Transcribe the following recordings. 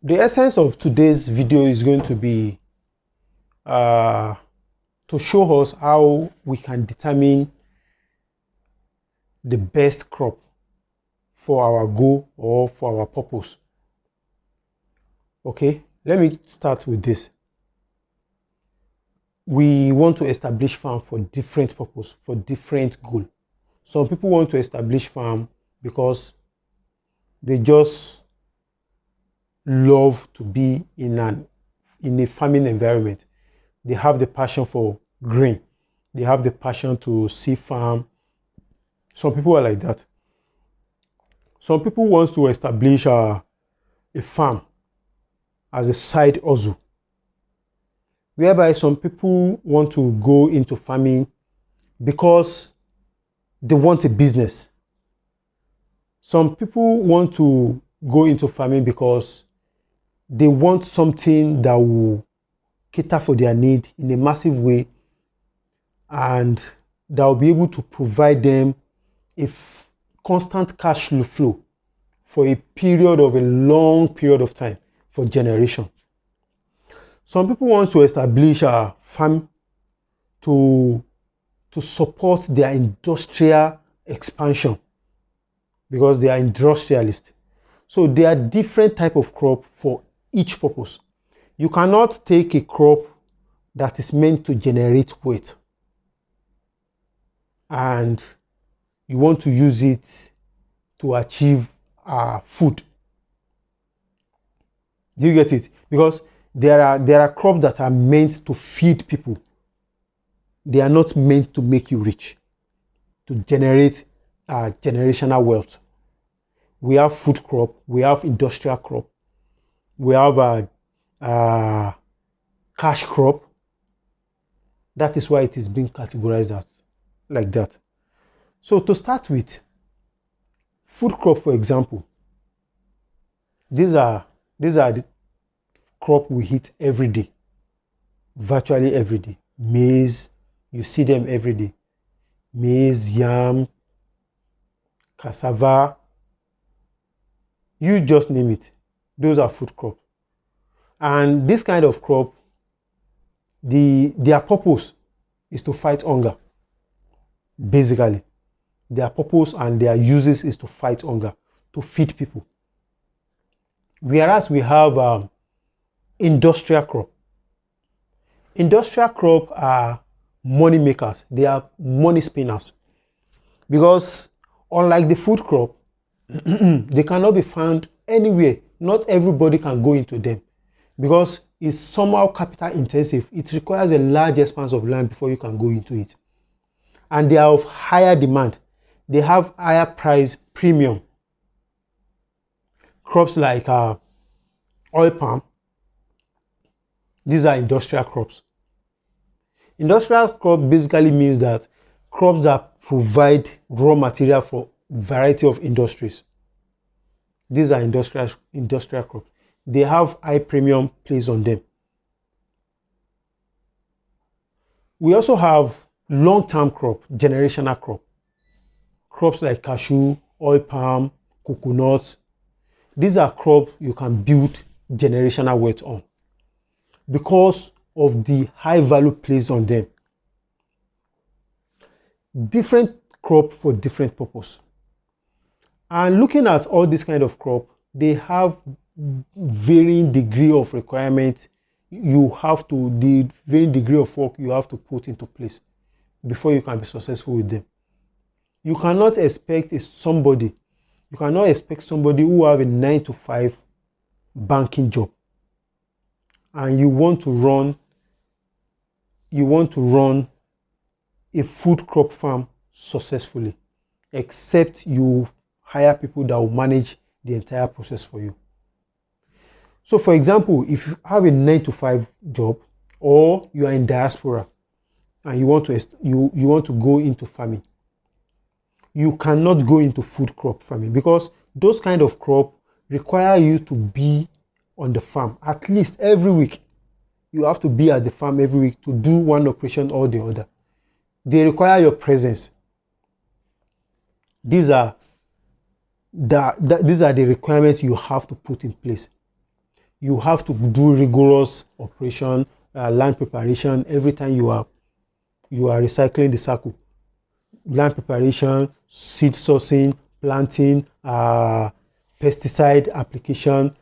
The essence of today's video is going to be to show us how we can determine the best crop for our goal or for our purpose. Okay, let me start with this. We want to establish farm for different purpose, for different goal. Some people want to establish farm because they just love to be in a farming environment. They have the passion for grain. They have the passion to see farm. Some people are like that. Some people want to establish a farm as a side hustle, whereby some people want to go into farming because they want a business. Some people want to go into farming because they want something that will cater for their need in a massive way and that will be able to provide them a constant cash flow for a long period of time, for generation. Some people want to establish a farm to support their industrial expansion because they are industrialists. So there are different types of crop for each purpose. You cannot take a crop that is meant to generate weight and you want to use it to achieve food. Do you get it? Because there are crops that are meant to feed people. They are not meant to make you rich, to generate generational wealth. We have food crop, we have industrial crop, we have a cash crop. That is why it is being categorized like that. So to start with, food crop, for example, these are the crop we eat every day, virtually every day. Maize, you see them every day. Maize, yam, cassava, you just name it. Those are food crops. And this kind of crop, their purpose is to fight hunger. Basically, their purpose and their uses is to fight hunger, to feed people. Whereas we have industrial crop. Industrial crop are money makers. They are money spinners. Because unlike the food crop, they cannot be found anywhere. Not everybody can go into them because it's somehow capital intensive. It requires a large expanse of land before you can go into it. And they are of higher demand. They have higher price premium. Crops like oil palm, these are industrial crops. Industrial crop basically means that crops that provide raw material for a variety of industries. These are industrial crops. They have high premium placed on them. We also have long-term crop, generational crop. Crops like cashew, oil palm, coconut. These are crops you can build generational wealth on because of the high value placed on them. Different crop for different purpose. And looking at all this kind of crop, they have varying degree of requirement. The varying degree of work you have to put into place before you can be successful with them. You cannot expect somebody who have a 9-to-5 banking job and you want to run a food crop farm successfully, except you hire people that will manage the entire process for you. So for example, if you have a 9-to-5 job or you are in diaspora and you want to go into farming, you cannot go into food crop farming because those kind of crop require you to be on the farm at least every week. You have to be at the farm every week to do one operation or the other. They require your presence. These are the requirements you have to put in place. you have to do rigorous operation, land preparation every time you are recycling the circle. Land preparation, seed sourcing, planting, pesticide application,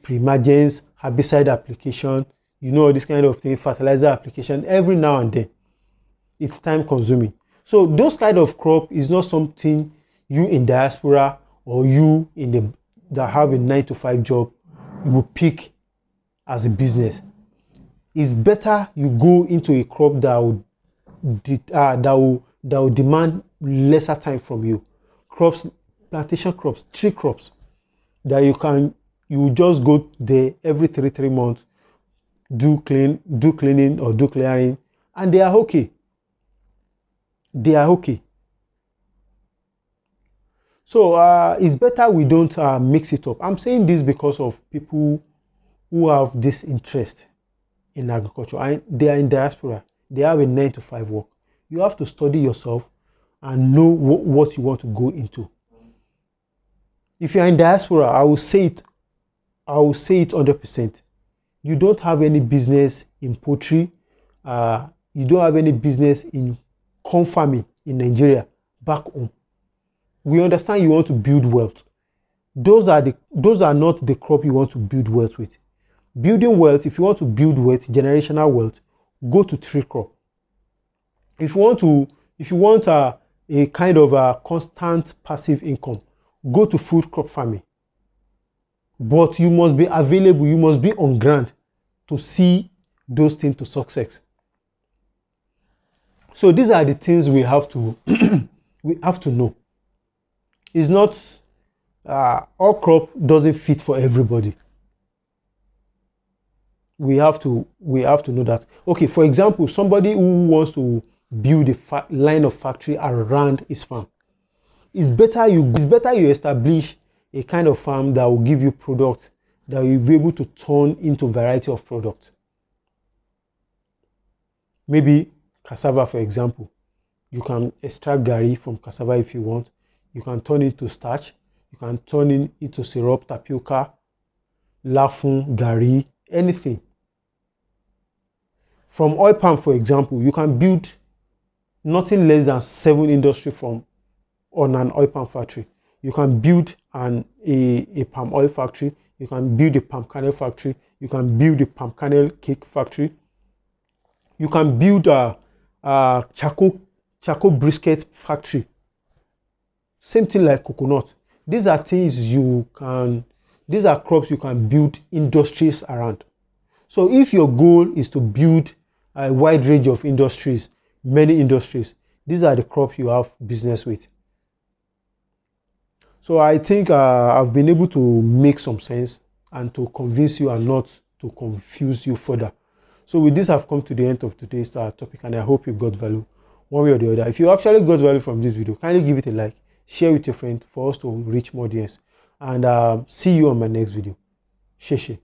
pre-emergence, herbicide application, all this kind of thing, fertilizer application every now and then. It's time consuming. So those kind of crop is not something you in diaspora or you that have a 9-to-5 job, you will pick as a business. It's better you go into a crop that will demand lesser time from you. Crops, plantation crops, tree crops that you just go there every 3 months, do cleaning or do clearing, and they are okay. They are okay. So it's better we don't mix it up. I'm saying this because of people who have this interest in agriculture, and they are in diaspora. They have a 9-to-5 work. You have to study yourself and know what you want to go into. If you are in diaspora, I will say it 100%. You don't have any business in poultry. You don't have any business in corn farming in Nigeria back home. We understand you want to build wealth. Those are not the crop you want to build wealth with. Building wealth, if you want to build wealth, generational wealth, go to tree crop. If you want a kind of a constant passive income, go to food crop farming. But you must be available, you must be on ground to see those things to success. So these are the things we have to know. It's not all crop doesn't fit for everybody. We have to know that. Okay, for example, somebody who wants to build a line of factory around his farm, it's better you establish a kind of farm that will give you product that you'll be able to turn into a variety of products. Maybe cassava, for example. You can extract gari from cassava if you want. You can turn it to starch. You can turn it into syrup, tapioca, lafun, gari, anything. From oil palm, for example, you can build nothing less than 7 industries on an oil palm factory. You can build a palm oil factory. You can build a palm kernel factory. You can build a palm kernel cake factory. You can build a charcoal brisket factory. Same thing like coconut. These are crops you can build industries around. So if your goal is to build a wide range of industries, many industries, these are the crops you have business with. So I think I've been able to make some sense and to convince you and not to confuse you further. So with this, I've come to the end of today's topic, and I hope you got value one way or the other. If you actually got value from this video, kindly give it a like, share with your friend for us to reach more audience, and see you on my next video. Sheshe.